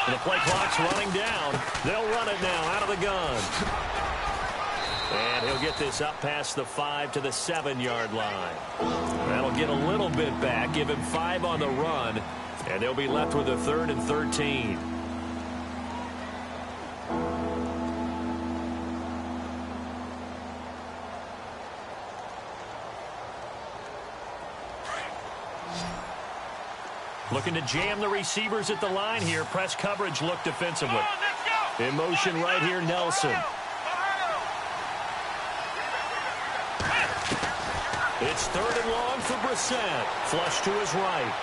The play clock's running down. They'll run it now out of the gun. And he'll get this up past the 5 to the 7-yard line. That'll get a little bit back, give him 5 on the run, and they'll be left with a 3rd and 13. Looking to jam the receivers at the line here. Press coverage look defensively. In motion right here, Nelson. It's 3rd and long for Brissett. Flush to his right.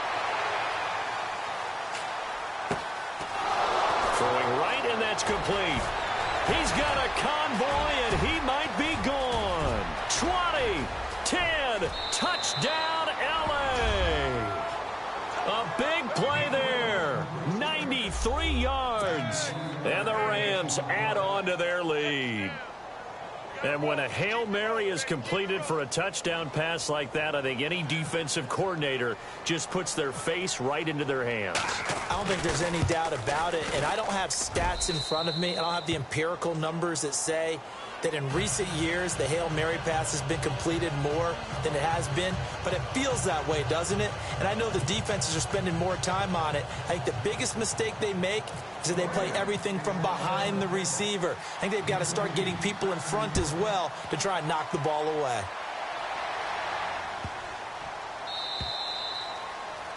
Throwing right, and that's complete. He's got a convoy, and he might be gone. 20, 10, touchdown, L.A. A big play there. 93 yards. And the Rams add on to their lead. And when a Hail Mary is completed for a touchdown pass like that, I think any defensive coordinator just puts their face right into their hands. I don't think there's any doubt about it. And I don't have stats in front of me. I don't have the empirical numbers that say that in recent years the Hail Mary pass has been completed more than it has been. But it feels that way, doesn't it? And I know the defenses are spending more time on it. I think the biggest mistake they make is that they play everything from behind the receiver. I think they've got to start getting people in front as well to try and knock the ball away.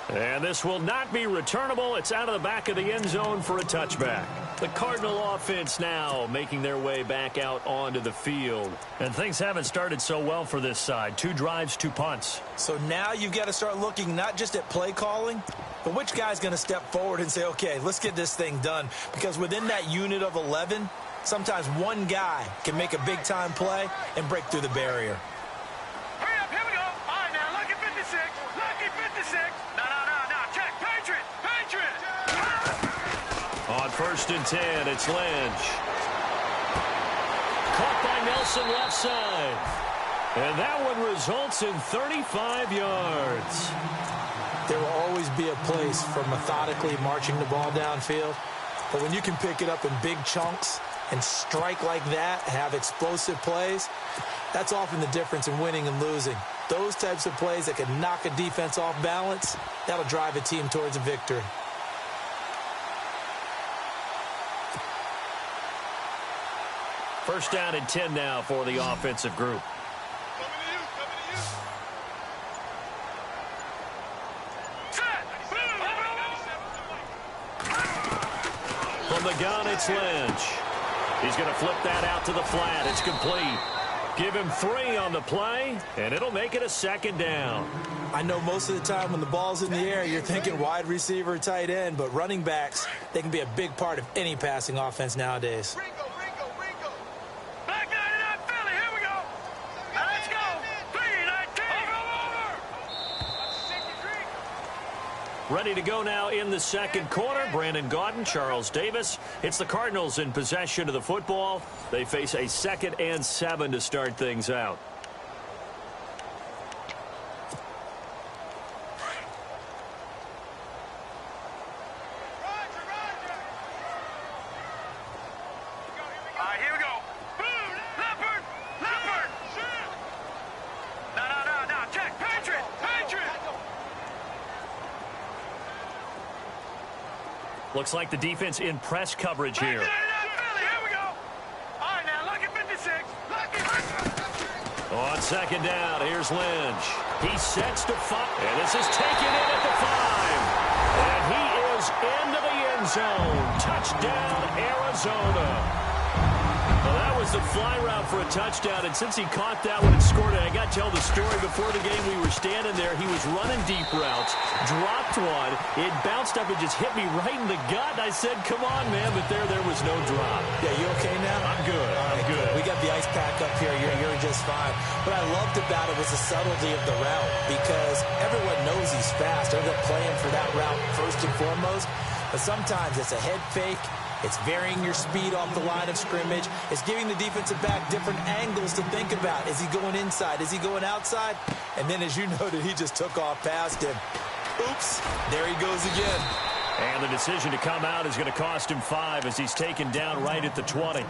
And this will not be returnable. It's out of the back of the end zone for a touchback. The Cardinal offense now making their way back out onto the field. And things haven't started so well for this side. 2 drives, 2 punts. So now you've got to start looking not just at play calling, but which guy's going to step forward and say, okay, let's get this thing done. Because within that unit of 11, sometimes one guy can make a big-time play and break through the barrier. Hurry up, here we go. All right, now, lucky 56. Lucky 56. No, check. Patriot. On 1st and 10, it's Lynch. Caught by Nelson left side. And that one results in 35 yards. There will always be a place for methodically marching the ball downfield. But when you can pick it up in big chunks and strike like that, have explosive plays, that's often the difference in winning and losing. Those types of plays that can knock a defense off balance, that'll drive a team towards a victory. First down and 10 now for the offensive group. From the gun, it's Lynch. He's going to flip that out to the flat. It's complete. Give him 3 on the play, and it'll make it a 2nd down. I know most of the time when the ball's in the air, you're thinking wide receiver, tight end, but running backs, they can be a big part of any passing offense nowadays. Back 99 Philly, here we go. Now let's go. 3-19. Ready to go now in the second quarter. Brandon Gaudin, Charles Davis. It's the Cardinals in possession of the football. They face a 2nd and 7 to start things out. All right, here we go. Boom, Leopard. No, check. Patriot. Looks like the defense in press coverage here. Here we go. All right, now, lucky 56. On 2nd down, here's Lynch. He sets to 5, and this is taken in at the 5. And he is into the end zone. Touchdown, Arizona. Well, that was the fly route for a touchdown, and since he caught that one and scored it, I got to tell the story before the game. We were standing there. He was running deep routes, dropped one. It bounced up and just hit me right in the gut. I said, come on, man, but there was no drop. Yeah, you okay now? I'm good. I'm good. We got the ice pack up here. You're just fine. What I loved about it was the subtlety of the route, because everyone knows he's fast. They're playing for that route first and foremost, but sometimes it's a head fake. It's varying your speed off the line of scrimmage. It's giving the defensive back different angles to think about. Is he going inside? Is he going outside? And then, as you noted, he just took off past him. Oops, there he goes again. And the decision to come out is going to cost him 5 as he's taken down right at the 20.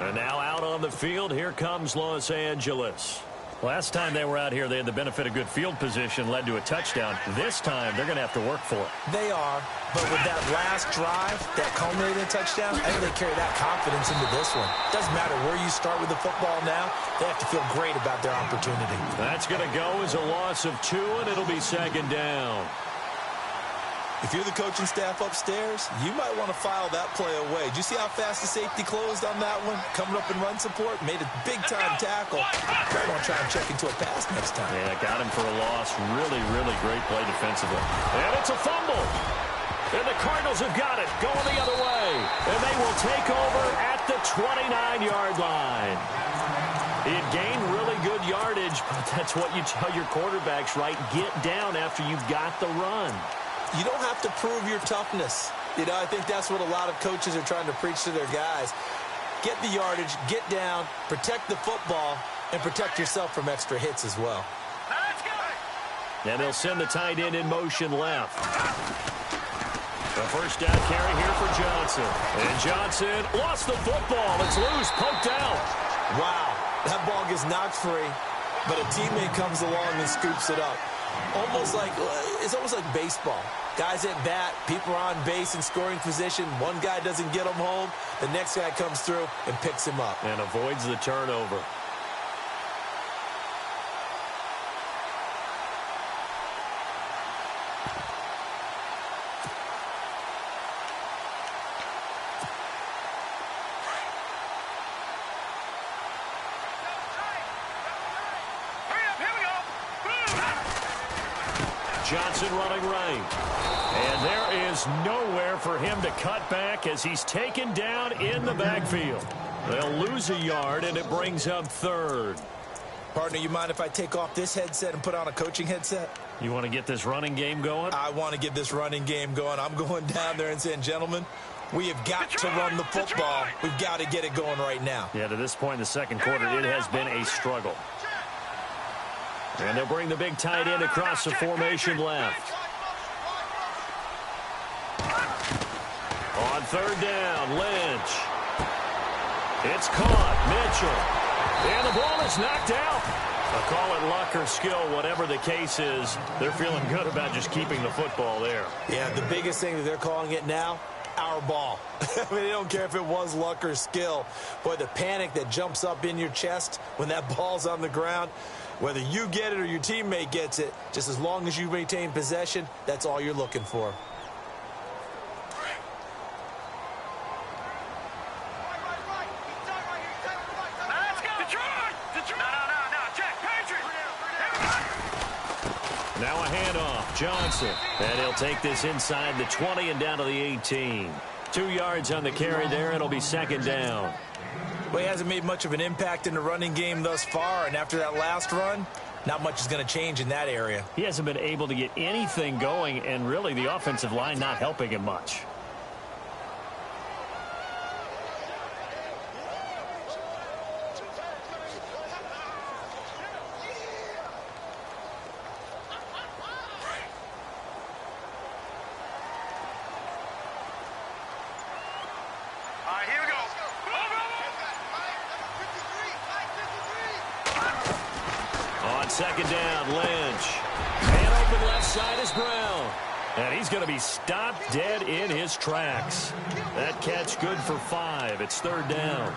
And now out on the field, here comes Los Angeles. Last time they were out here, they had the benefit of good field position, led to a touchdown. This time, they're going to have to work for it. They are, but with that last drive that culminated in a touchdown, I think they carry that confidence into this one. Doesn't matter where you start with the football now, they have to feel great about their opportunity. That's going to go as a loss of 2, and it'll be second down. If you're the coaching staff upstairs, you might want to file that play away. Did you see how fast the safety closed on that one? Coming up in run support, made a big-time tackle. Probably want to try and check into a pass next time. Yeah, got him for a loss. Really, really great play defensively. And it's a fumble. And the Cardinals have got it, going the other way. And they will take over at the 29-yard line. He had gained really good yardage, but that's what you tell your quarterbacks, right? Get down after you've got the run. You don't have to prove your toughness. You know, I think that's what a lot of coaches are trying to preach to their guys. Get the yardage, get down, protect the football, and protect yourself from extra hits as well. And they'll send the tight end in motion left. The first down carry here for Johnson. And Johnson lost the football. It's loose, poked out. Wow, that ball gets knocked free, but a teammate comes along and scoops it up. It's almost like baseball. Guys at bat, people are on base in scoring position. One guy doesn't get him home. The next guy comes through and picks him up. And avoids the turnover. Johnson running right. And there is nowhere for him to cut back as he's taken down in the backfield. They'll lose a yard, and it brings up third. Partner, you mind if I take off this headset and put on a coaching headset? You want to get this running game going? I want to get this running game going. I'm going down there and saying, gentlemen, we have got to run the football. We've got to get it going right now. Yeah, to this point in the second quarter, it has been a struggle. And they'll bring the big tight end across the formation left. On third down, Lynch. It's caught. Mitchell. And the ball is knocked out. I'll call it luck or skill, whatever the case is. They're feeling good about just keeping the football there. Yeah, the biggest thing that they're calling it now, our ball. I mean, they don't care if it was luck or skill. Boy, the panic that jumps up in your chest when that ball's on the ground, whether you get it or your teammate gets it, just as long as you maintain possession, that's all you're looking for. Now a handoff, Johnson. And he'll take this inside the 20 and down to the 18. 2 yards on the carry there, and it'll be second down. Well, he hasn't made much of an impact in the running game thus far, and after that last run, not much is going to change in that area. He hasn't been able to get anything going, and really the offensive line not helping him much. Second down, Lynch. And open left side is Brown. And he's going to be stopped dead in his tracks. That catch good for 5. It's third down.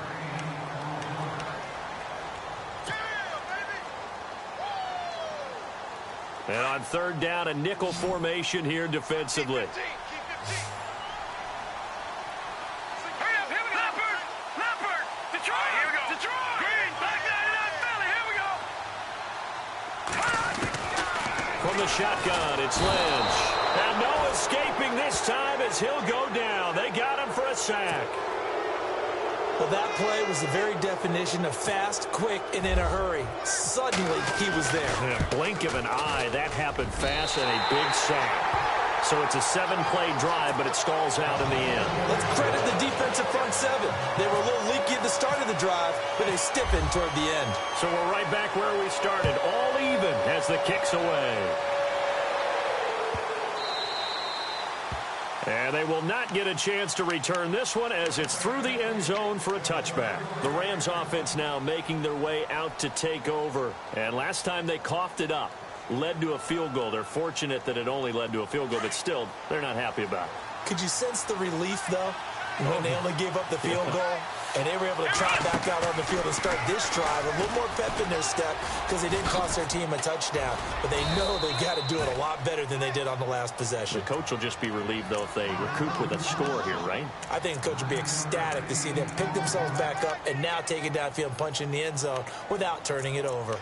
And on third down, a nickel formation here defensively. From the shotgun, it's Lynch. And no escaping this time as he'll go down. They got him for a sack. Well, that play was the very definition of fast, quick, and in a hurry. Suddenly, he was there. In a blink of an eye, that happened fast and a big sack. So it's a 7-play drive, but it stalls out in the end. Let's credit the defensive front 7. They were a little leaky at the start of the drive, but they stiffened toward the end. So we're right back where we started, all even as the kick's away. And they will not get a chance to return this one as it's through the end zone for a touchback. The Rams offense now making their way out to take over. And last time they coughed it up, led to a field goal. They're fortunate that it only led to a field goal, but still, they're not happy about it. Could you sense the relief, though, when they only gave up the field goal? And they were able to trot back out on the field and start this drive. A little more pep in their step because they didn't cost their team a touchdown. But they know they've got to do it a lot better than they did on the last possession. The coach will just be relieved, though, if they recoup with a score here, right? I think the coach will be ecstatic to see them pick themselves back up and now take it downfield and punch in the end zone without turning it over.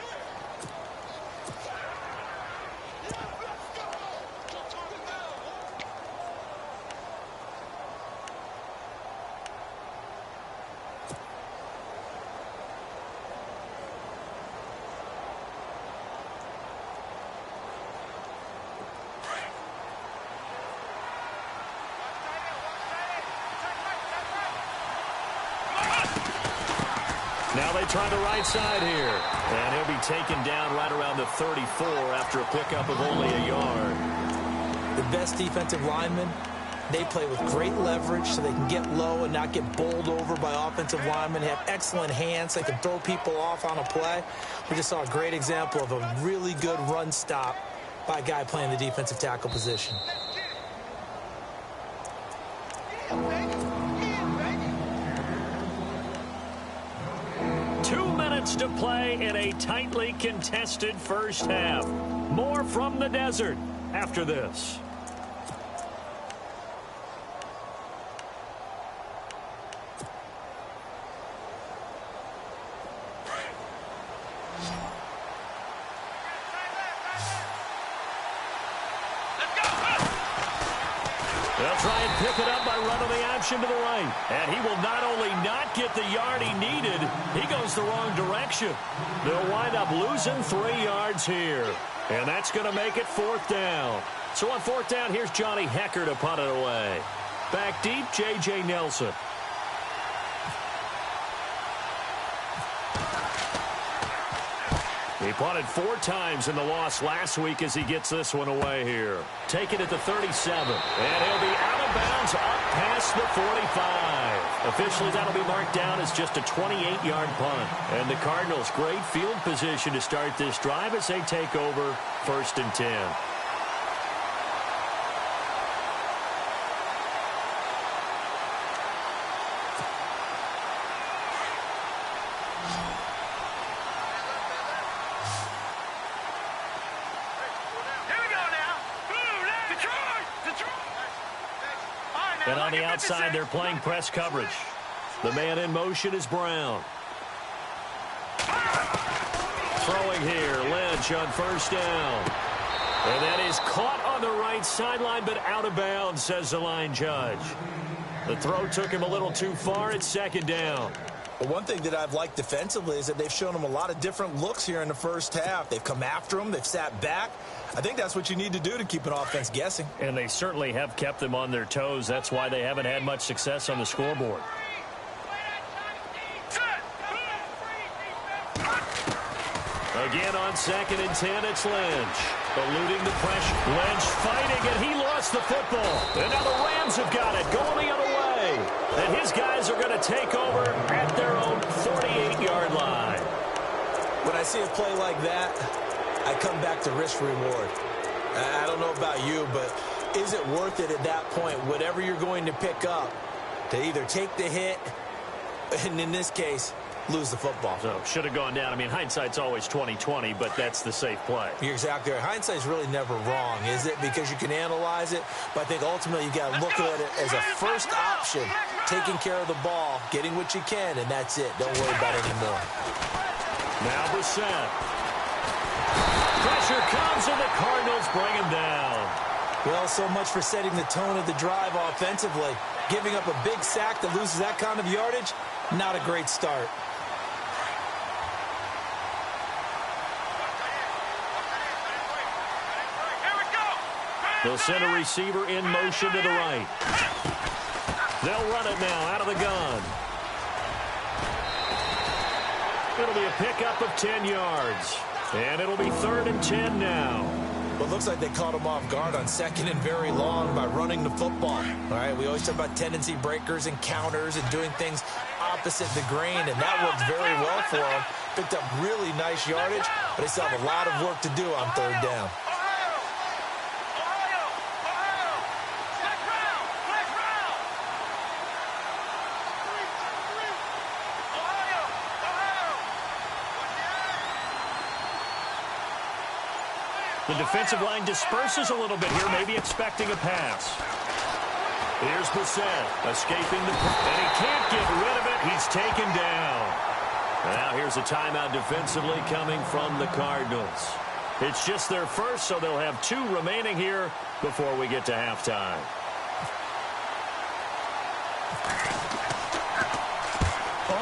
Now they try the right side here. And he'll be taken down right around the 34 after a pickup of only a yard. The best defensive linemen, they play with great leverage so they can get low and not get bowled over by offensive linemen. They have excellent hands. They can throw people off on a play. We just saw a great example of a really good run stop by a guy playing the defensive tackle position. To play in a tightly contested first half. More from the desert after this. They'll try and pick it up by running the option to the right. And he will not only not get the yard he needed, he goes the wrong direction. They'll wind up losing 3 yards here. And that's going to make it 4th down. So on 4th down, here's Johnny Hecker to punt it away. Back deep, J.J. Nelson. He punted 4 times in the loss last week as he gets this one away here. Take it at the 37. And he'll be out of bounds up past the 45. Officially, that'll be marked down as just a 28-yard punt. And the Cardinals, great field position to start this drive as they take over 1st and 10. And on the outside, they're playing press coverage. The man in motion is Brown. Throwing here, Lynch on 1st down. And that is caught on the right sideline, but out of bounds, says the line judge. The throw took him a little too far. It's 2nd down. Well, one thing that I've liked defensively is that they've shown him a lot of different looks here in the first half. They've come after him. They've sat back. I think that's what you need to do to keep an offense guessing. And they certainly have kept them on their toes. That's why they haven't had much success on the scoreboard. Again on 2nd and 10, it's Lynch. Eluding the pressure. Lynch fighting, and he lost the football. And now the Rams have got it, going the other way. And his guys are going to take over at their own 48-yard line. When I see a play like that, I come back to risk-reward. I don't know about you, but is it worth it at that point, whatever you're going to pick up, to either take the hit, and in this case, lose the football? So, should have gone down. I mean, hindsight's always 20/20, but that's the safe play. You're exactly right. Hindsight's really never wrong, is it? Because you can analyze it, but I think ultimately you got to look at it as a first option, taking care of the ball, getting what you can, and that's it. Don't worry about it anymore. Now Brissett. Pressure comes, and the Cardinals bring him down. Well, so much for setting the tone of the drive offensively. Giving up a big sack that loses that kind of yardage, not a great start. They'll send a receiver in motion to the right. They'll run it now out of the gun. It'll be a pickup of 10 yards. And it'll be 3rd and 10 now. Well, it looks like they caught him off guard on second and very long by running the football. All right, we always talk about tendency breakers and counters and doing things opposite the grain, and that worked very well for him. Picked up really nice yardage, but they still have a lot of work to do on third down. The defensive line disperses a little bit here, maybe expecting a pass. Here's Bissett, escaping the... And he can't get rid of it. He's taken down. Now here's a timeout defensively coming from the Cardinals. It's just their first, so they'll have 2 remaining here before we get to halftime.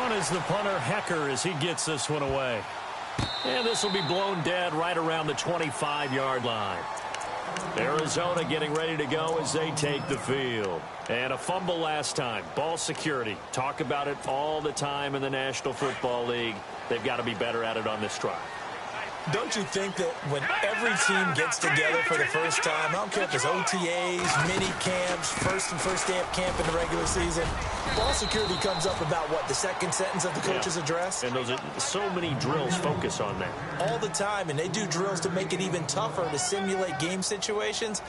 On is the punter, Hecker, as he gets this one away. And this will be blown dead right around the 25-yard line. Arizona getting ready to go as they take the field. And a fumble last time. Ball security. Talk about it all the time in the National Football League. They've got to be better at it on this drive. Don't you think that when every team gets together for the first time, I don't care if it's OTAs, mini camps, first day of camp in the regular season, ball security comes up about, what, the second sentence of the coach's address? And those are so many drills focus on that. All the time, and they do drills to make it even tougher to simulate game situations.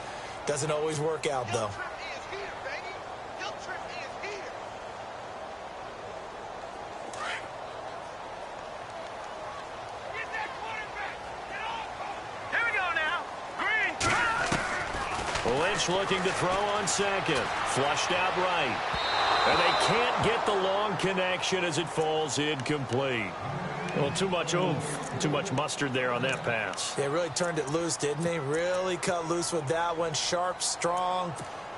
Doesn't always work out, though. Lynch looking to throw on second. Flushed out right. And they can't get the long connection as it falls incomplete. Well, too much oomph, too much mustard there on that pass. They really turned it loose, didn't they? Really cut loose with that one. Sharp, strong.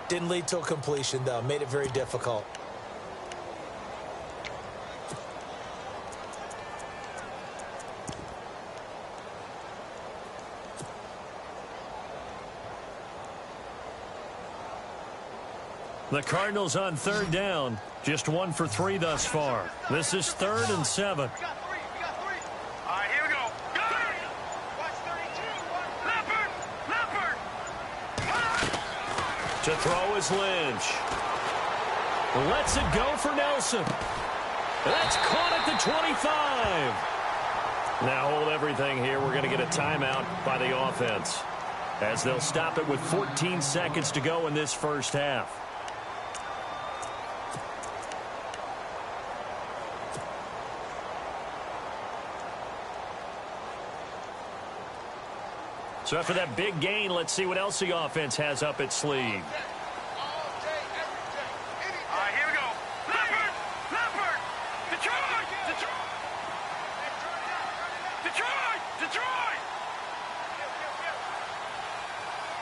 Didn't lead to a completion, though. Made it very difficult. The Cardinals on third down. Just 1 for 3 thus far. This is 3rd and 7. All right, here we go. Watch 32. Leopard. To throw is Lynch. Lets it go for Nelson. That's caught at the 25. Now hold everything here. We're going to get a timeout by the offense, as they'll stop it with 14 seconds to go in this first half. So after that big gain, let's see what else the offense has up its sleeve. All right, here we go. Leopard. Detroit.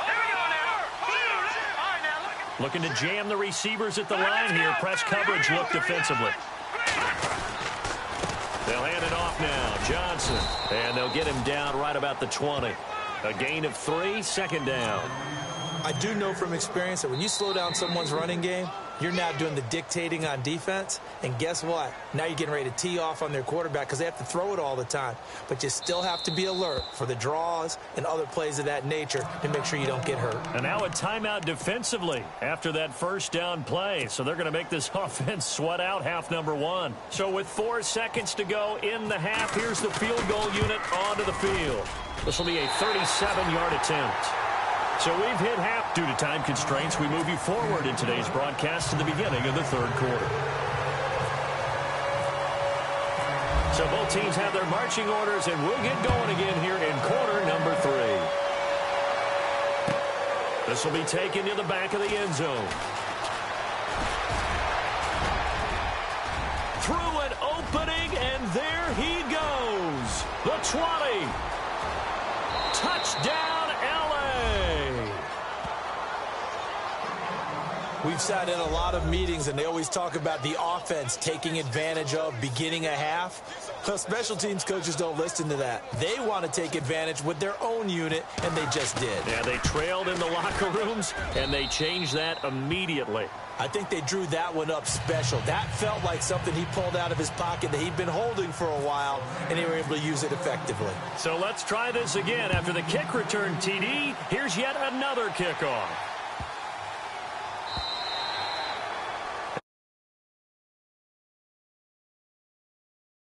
Here we go now. All right, now look. Looking to jam the receivers at the line here. Press coverage look defensively. They'll hand it off now. Johnson. And they'll get him down right about the 20. A gain of 3, second down. I do know from experience that when you slow down someone's running game, you're now doing the dictating on defense. And guess what? Now you're getting ready to tee off on their quarterback because they have to throw it all the time. But you still have to be alert for the draws and other plays of that nature to make sure you don't get hurt. And now a timeout defensively after that first down play. So they're going to make this offense sweat out half number 1. So with 4 seconds to go in the half, here's the field goal unit onto the field. This will be a 37-yard attempt. So we've hit half. Due to time constraints, we move you forward in today's broadcast to the beginning of the third quarter. So both teams have their marching orders, and we'll get going again here in quarter number 3. This will be taken to the back of the end zone. Through an opening, and there he goes. The 20. Touchdown, L.A. We've sat in a lot of meetings, and they always talk about the offense taking advantage of beginning a half. Well, special teams coaches don't listen to that. They want to take advantage with their own unit, and they just did. Yeah, they trailed in the locker rooms, and they changed that immediately. I think they drew that one up special. That felt like something he pulled out of his pocket that he'd been holding for a while, and they were able to use it effectively. So let's try this again. After the kick return TD, here's yet another kickoff.